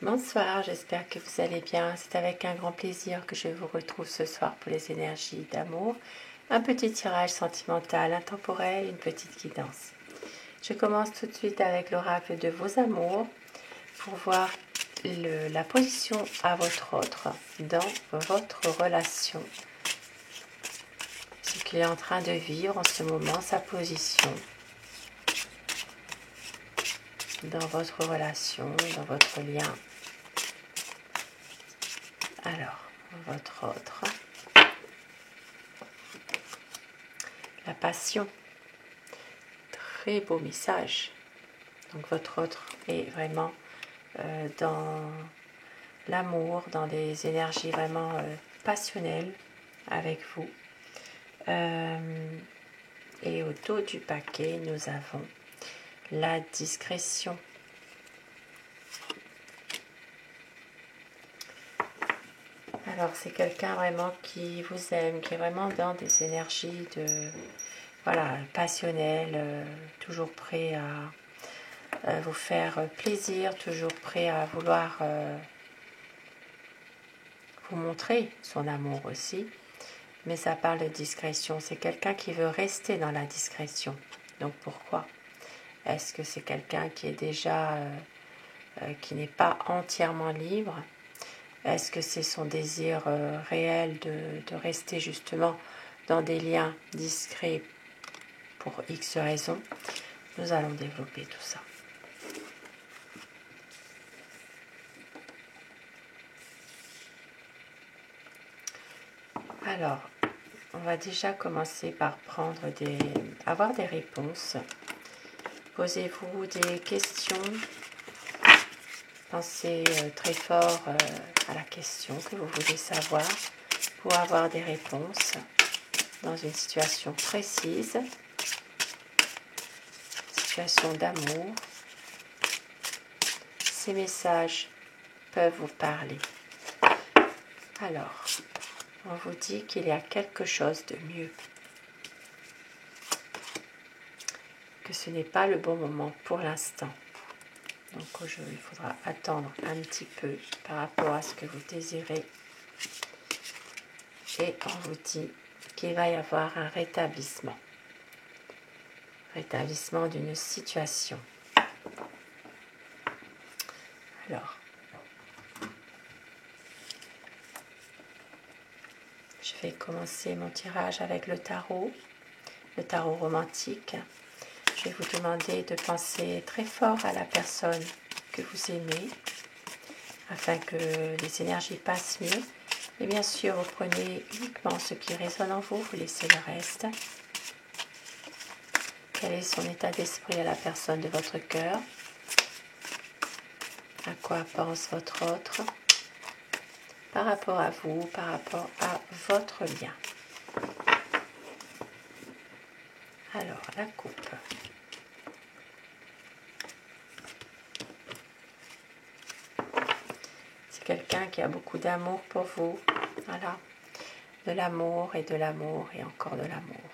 Bonsoir, j'espère que vous allez bien. C'est avec un grand plaisir que je vous retrouve ce soir pour les énergies d'amour. Un petit tirage sentimental, intemporel, une petite guidance. Je commence tout de suite avec l'oracle de vos amours pour voir la position à votre autre dans votre relation. Ce qu'il est en train de vivre en ce moment, sa position dans votre relation, dans votre lien. Alors, votre autre. La passion. Très beau message. Donc votre autre est vraiment dans l'amour, dans des énergies vraiment passionnelles avec vous. Et au dos du paquet, nous avons la discrétion. Alors c'est quelqu'un vraiment qui vous aime, qui est vraiment dans des énergies de passionnelles, toujours prêt à vous faire plaisir, toujours prêt à vouloir vous montrer son amour aussi. Mais ça parle de discrétion, c'est quelqu'un qui veut rester dans la discrétion. Donc pourquoi? Est-ce que c'est quelqu'un qui est déjà, qui n'est pas entièrement libre? Est-ce que c'est son désir réel de rester justement dans des liens discrets pour X raisons? Nous allons développer tout ça. Alors, on va déjà commencer par avoir des réponses. Posez-vous des questions. Pensez très fort à la question que vous voulez savoir pour avoir des réponses dans une situation précise, situation d'amour. Ces messages peuvent vous parler. Alors, on vous dit qu'il y a quelque chose de mieux, que ce n'est pas le bon moment pour l'instant. Donc il faudra attendre un petit peu par rapport à ce que vous désirez. Et on vous dit qu'il va y avoir un rétablissement. Rétablissement d'une situation. Alors, je vais commencer mon tirage avec le tarot romantique. Je vais vous demander de penser très fort à la personne que vous aimez, afin que les énergies passent mieux. Et bien sûr, vous prenez uniquement ce qui résonne en vous, vous laissez le reste. Quel est son état d'esprit à la personne de votre cœur? À quoi pense votre autre? Par rapport à vous, par rapport à votre lien. Alors, la coupe. C'est quelqu'un qui a beaucoup d'amour pour vous. Voilà. De l'amour et encore de l'amour.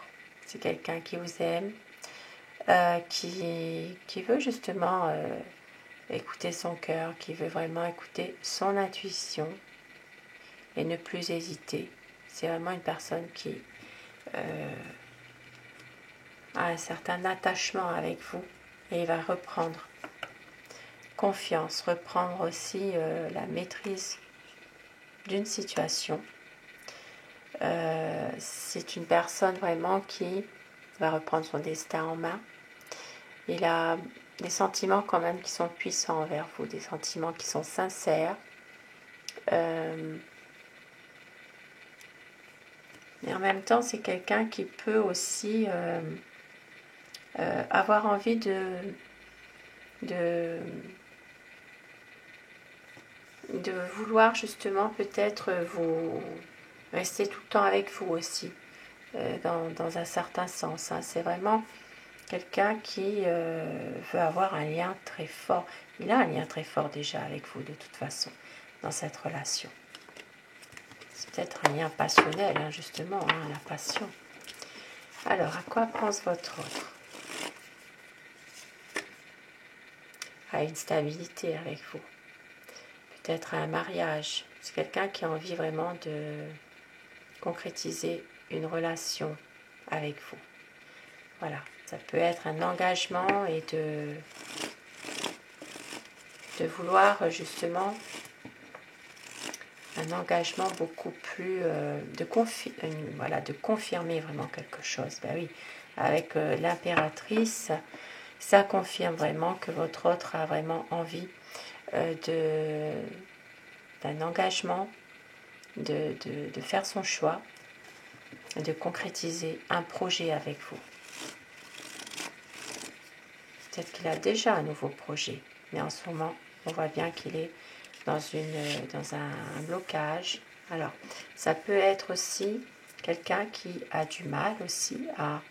C'est quelqu'un qui vous aime, qui veut justement écouter son cœur, qui veut vraiment écouter son intuition et ne plus hésiter. C'est vraiment une personne qui a un certain attachement avec vous et il va reprendre confiance, reprendre aussi la maîtrise d'une situation. C'est une personne vraiment qui va reprendre son destin en main. Il a des sentiments quand même qui sont puissants envers vous, des sentiments qui sont sincères. Mais en même temps, c'est quelqu'un qui peut aussi avoir envie de vouloir justement peut-être vous rester tout le temps avec vous aussi, dans un certain sens. Hein. C'est vraiment quelqu'un qui veut avoir un lien très fort. Il a un lien très fort déjà avec vous de toute façon dans cette relation. C'est peut-être un lien passionnel, hein, justement, hein, la passion. Alors, à quoi pense votre autre? À une stabilité avec vous. peut-être un mariage. C'est quelqu'un qui a envie vraiment de concrétiser une relation avec vous. Voilà, ça peut être un engagement et de vouloir justement un engagement beaucoup plus voilà, de confirmer vraiment quelque chose. Ben oui, avec l'impératrice, ça confirme vraiment que votre autre a vraiment envie d'un engagement, de faire son choix, de concrétiser un projet avec vous. Peut-être qu'il a déjà un nouveau projet, mais en ce moment, on voit bien qu'il est dans un blocage. Alors, ça peut être aussi quelqu'un qui a du mal aussi à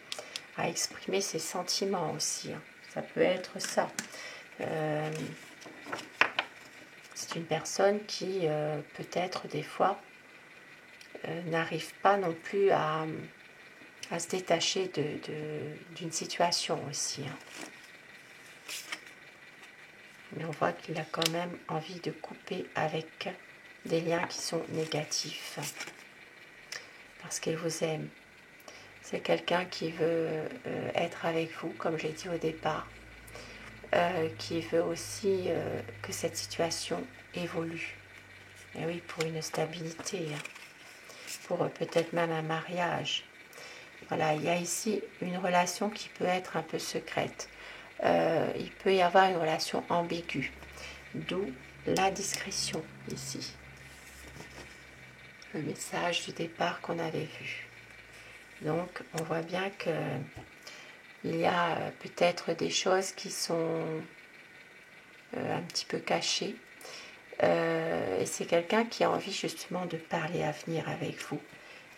exprimer ses sentiments aussi. Hein. Ça peut être ça. C'est une personne qui, peut-être des fois, n'arrive pas non plus à se détacher d'une situation aussi. Hein. Mais on voit qu'il a quand même envie de couper avec des liens qui sont négatifs. Parce qu'il vous aime. C'est quelqu'un qui veut être avec vous, comme j'ai dit au départ. Qui veut aussi que cette situation évolue. Et oui, pour une stabilité. Hein. Pour peut-être même un mariage. Voilà, il y a ici une relation qui peut être un peu secrète. Il peut y avoir une relation ambiguë, d'où la discrétion ici. Le message du départ qu'on avait vu. Donc, on voit bien que il y a peut-être des choses qui sont un petit peu cachées. Et c'est quelqu'un qui a envie justement de parler avenir avec vous.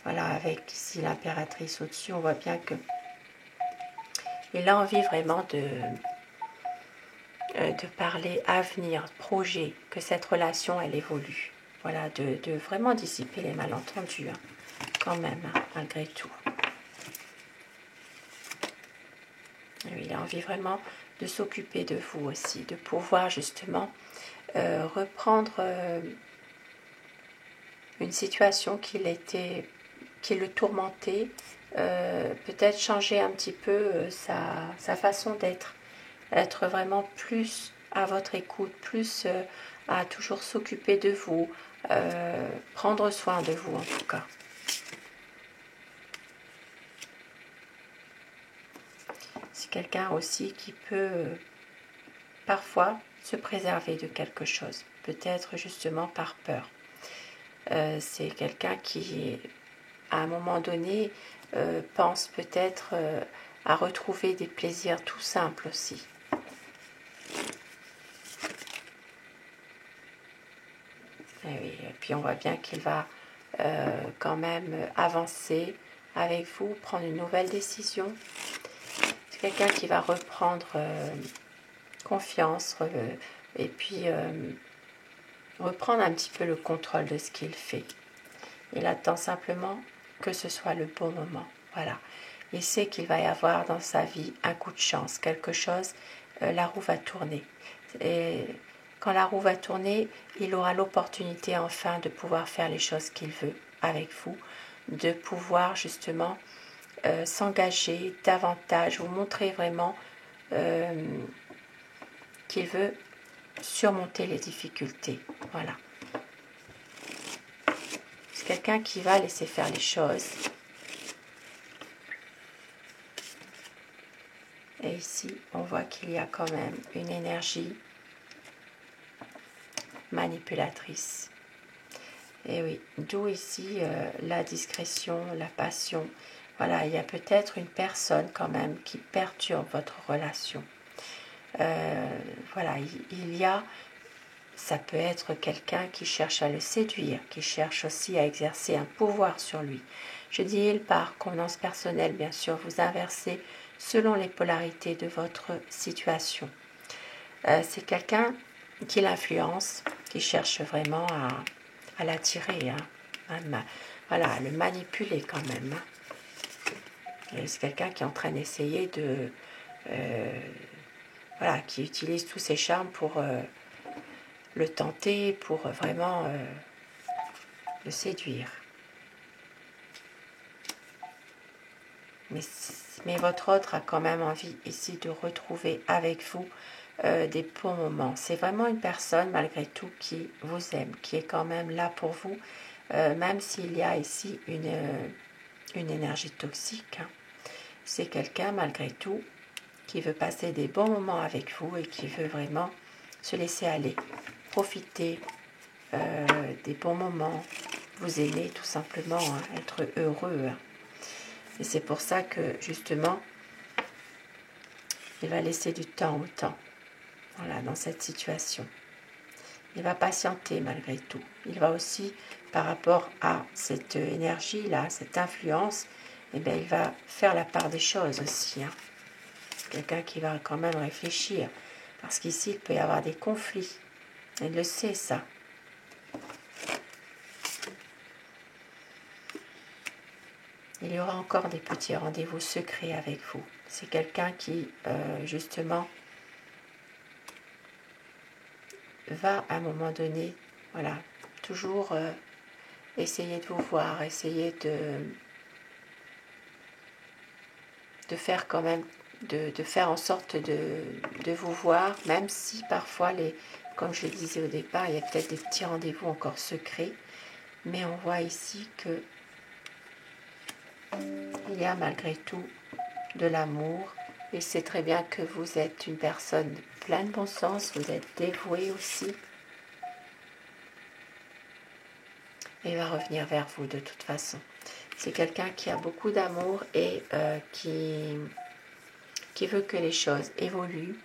Voilà, avec ici l'impératrice au-dessus, on voit bien que il a envie vraiment de parler avenir, projet, que cette relation, elle évolue. Voilà, de vraiment dissiper les malentendus, hein, quand même, hein, malgré tout. Et il a envie vraiment de s'occuper de vous aussi, de pouvoir justement reprendre une situation qui le tourmentait, peut-être changer un petit peu sa façon d'être, être vraiment plus à votre écoute, plus à toujours s'occuper de vous, prendre soin de vous en tout cas. C'est quelqu'un aussi qui peut parfois se préserver de quelque chose, peut-être justement par peur. C'est quelqu'un qui, à un moment donné, pense peut-être à retrouver des plaisirs tout simples aussi. Et puis on voit bien qu'il va quand même avancer avec vous, prendre une nouvelle décision. C'est quelqu'un qui va reprendre confiance et puis reprendre un petit peu le contrôle de ce qu'il fait. Il attend simplement que ce soit le bon moment. Voilà. Il sait qu'il va y avoir dans sa vie un coup de chance, quelque chose, la roue va tourner. Et quand la roue va tourner, il aura l'opportunité enfin de pouvoir faire les choses qu'il veut avec vous, de pouvoir justement s'engager davantage, vous montrer vraiment qu'il veut surmonter les difficultés. Voilà. C'est quelqu'un qui va laisser faire les choses. Et ici, on voit qu'il y a quand même une énergie manipulatrice. Et oui, d'où ici la discrétion, la passion. Voilà, il y a peut-être une personne quand même qui perturbe votre relation. Voilà, il y a, ça peut être quelqu'un qui cherche à le séduire, qui cherche aussi à exercer un pouvoir sur lui. Je dis il par convenance personnelle, bien sûr, vous inversez selon les polarités de votre situation. C'est quelqu'un qui l'influence, qui cherche vraiment à l'attirer, hein, voilà, à le manipuler quand même. C'est quelqu'un qui est en train d'essayer voilà, qui utilise tous ses charmes pour le tenter, pour vraiment le séduire. Mais votre autre a quand même envie ici de retrouver avec vous des bons moments. C'est vraiment une personne malgré tout qui vous aime, qui est quand même là pour vous, même s'il y a ici une énergie toxique. Hein. C'est quelqu'un malgré tout qui veut passer des bons moments avec vous et qui veut vraiment se laisser aller, profiter des bons moments, vous aimer tout simplement, hein, être heureux. Hein. Et c'est pour ça que justement, il va laisser du temps au temps, voilà, dans cette situation. Il va patienter malgré tout. Il va aussi, par rapport à cette énergie-là, cette influence, eh bien, il va faire la part des choses aussi. Hein. Quelqu'un qui va quand même réfléchir, parce qu'ici, il peut y avoir des conflits. Il le sait, ça. Il y aura encore des petits rendez-vous secrets avec vous. C'est quelqu'un qui, justement, va à un moment donné, voilà, toujours essayer de vous voir, essayer de faire quand même, de faire en sorte de vous voir, même si parfois, comme je le disais au départ, il y a peut-être des petits rendez-vous encore secrets, mais on voit ici que il y a malgré tout de l'amour, et c'est très bien que vous êtes une personne pleine de bon sens, vous êtes dévouée aussi, et il va revenir vers vous de toute façon. C'est quelqu'un qui a beaucoup d'amour et qui veut que les choses évoluent,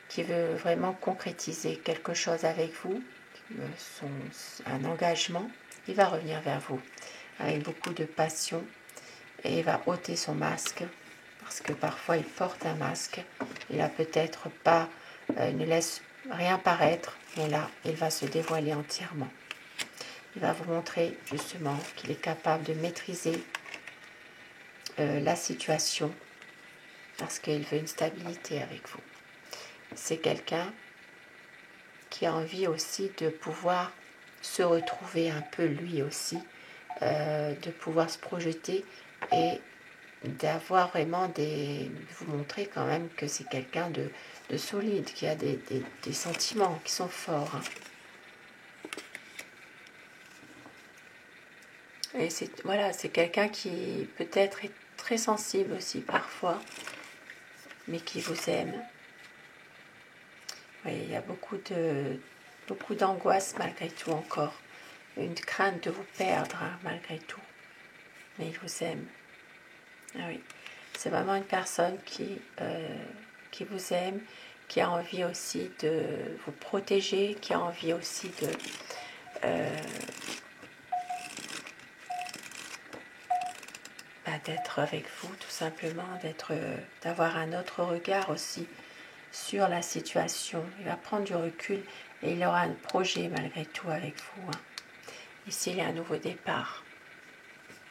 qui veut vraiment concrétiser quelque chose avec vous, un engagement. Il va revenir vers vous avec beaucoup de passion et il va ôter son masque, parce que parfois il porte un masque, il a peut-être pas, ne laisse rien paraître, mais là il va se dévoiler entièrement. Il va vous montrer justement qu'il est capable de maîtriser la situation, parce qu'il veut une stabilité avec vous. C'est quelqu'un qui a envie aussi de pouvoir se retrouver un peu lui aussi, de pouvoir se projeter et d'avoir vraiment vous montrer quand même que c'est quelqu'un de solide, qui a des sentiments qui sont forts. Hein. Et c'est quelqu'un qui peut-être est très sensible aussi parfois, mais qui vous aime. Oui, il y a beaucoup d'angoisse malgré tout encore, une crainte de vous perdre hein, malgré tout, mais il vous aime. Ah oui, c'est vraiment une personne qui vous aime, qui a envie aussi de vous protéger, qui a envie aussi d'être avec vous tout simplement, d'avoir un autre regard aussi sur la situation. Il va prendre du recul et il aura un projet malgré tout avec vous. Hein. Ici, il y a un nouveau départ.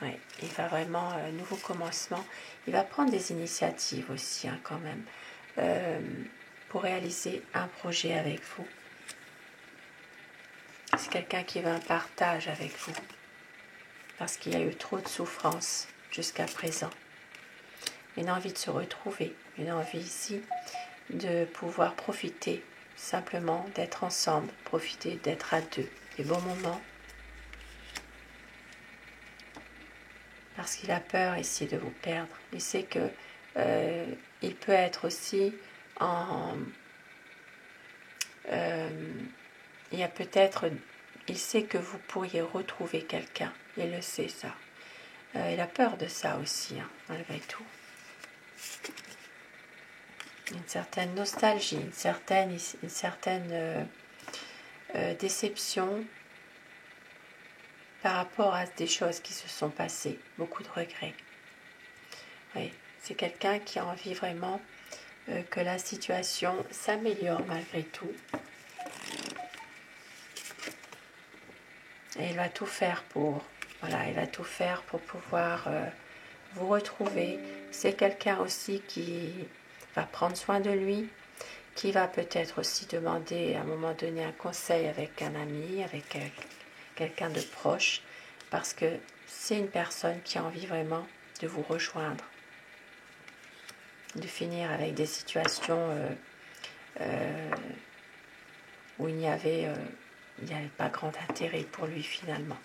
Ouais, il va vraiment, un nouveau commencement. Il va prendre des initiatives aussi hein, quand même pour réaliser un projet avec vous. C'est quelqu'un qui veut un partage avec vous parce qu'il y a eu trop de souffrance jusqu'à présent. Une envie de se retrouver, une envie ici de pouvoir profiter simplement d'être ensemble, profiter d'être à deux, des bons moments. Parce qu'il a peur ici de vous perdre. Il sait que il peut être aussi il y a peut-être, il sait que vous pourriez retrouver quelqu'un. Il le sait ça. Il a peur de ça aussi, hein, malgré tout. Une certaine nostalgie, une certaine déception par rapport à des choses qui se sont passées. Beaucoup de regrets. Oui, c'est quelqu'un qui a envie vraiment que la situation s'améliore malgré tout. Et il va tout faire pour pouvoir vous retrouver. C'est quelqu'un aussi qui va prendre soin de lui, qui va peut-être aussi demander à un moment donné un conseil avec un ami, avec quelqu'un de proche, parce que c'est une personne qui a envie vraiment de vous rejoindre, de finir avec des situations où il n'y avait pas grand intérêt pour lui finalement.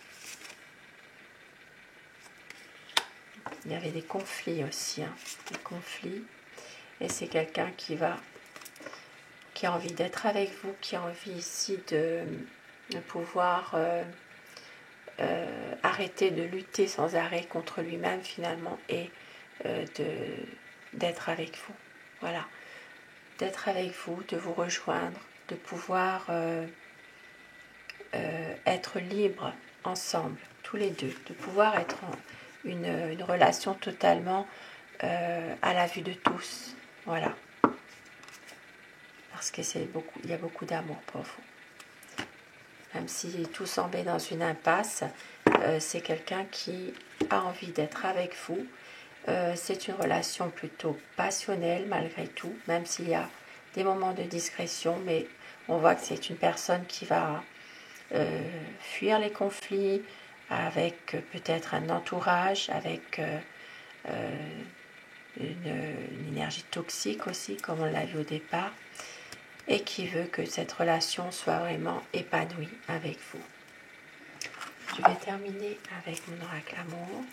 Il y avait des conflits aussi, des conflits, et c'est quelqu'un qui a envie d'être avec vous, qui a envie ici de pouvoir arrêter de lutter sans arrêt contre lui-même finalement et d'être avec vous. Voilà, d'être avec vous, de vous rejoindre, de pouvoir être libres ensemble, tous les deux, de pouvoir être une relation totalement à la vue de tous. Voilà, parce que il y a beaucoup d'amour pour vous. Même si tout semblait dans une impasse, c'est quelqu'un qui a envie d'être avec vous. C'est une relation plutôt passionnelle malgré tout, même s'il y a des moments de discrétion, mais on voit que c'est une personne qui va fuir les conflits avec peut-être un entourage, avec une énergie toxique aussi, comme on l'a vu au départ, et qui veut que cette relation soit vraiment épanouie avec vous. Je vais terminer avec mon oracle amour.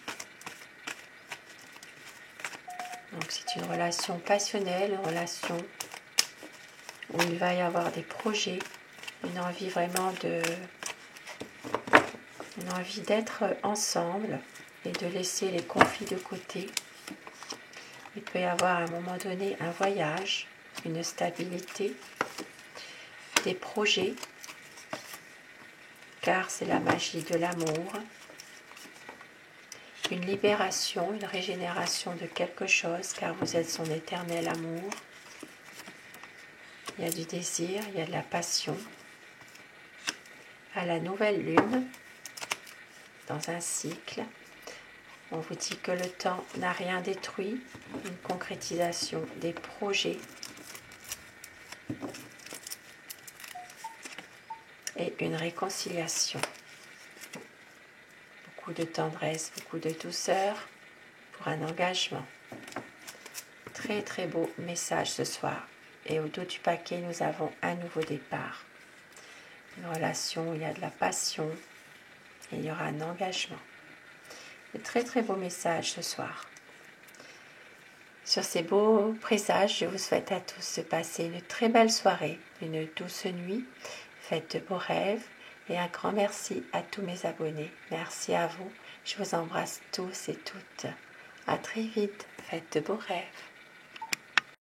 Donc c'est une relation passionnelle, une relation où il va y avoir des projets, une envie vraiment une envie d'être ensemble et de laisser les conflits de côté. Il peut y avoir à un moment donné un voyage, une stabilité, des projets, car c'est la magie de l'amour, une libération, une régénération de quelque chose, car vous êtes son éternel amour. Il y a du désir, il y a de la passion. À la nouvelle lune, dans un cycle, on vous dit que le temps n'a rien détruit, une concrétisation des projets et une réconciliation. Beaucoup de tendresse, beaucoup de douceur pour un engagement. Très très beau message ce soir. Et au dos du paquet, nous avons un nouveau départ. Une relation où il y a de la passion et il y aura un engagement. Un très très beau message ce soir. Sur ces beaux présages, je vous souhaite à tous de passer une très belle soirée, une douce nuit. Faites de beaux rêves et un grand merci à tous mes abonnés. Merci à vous. Je vous embrasse tous et toutes. À très vite. Faites de beaux rêves.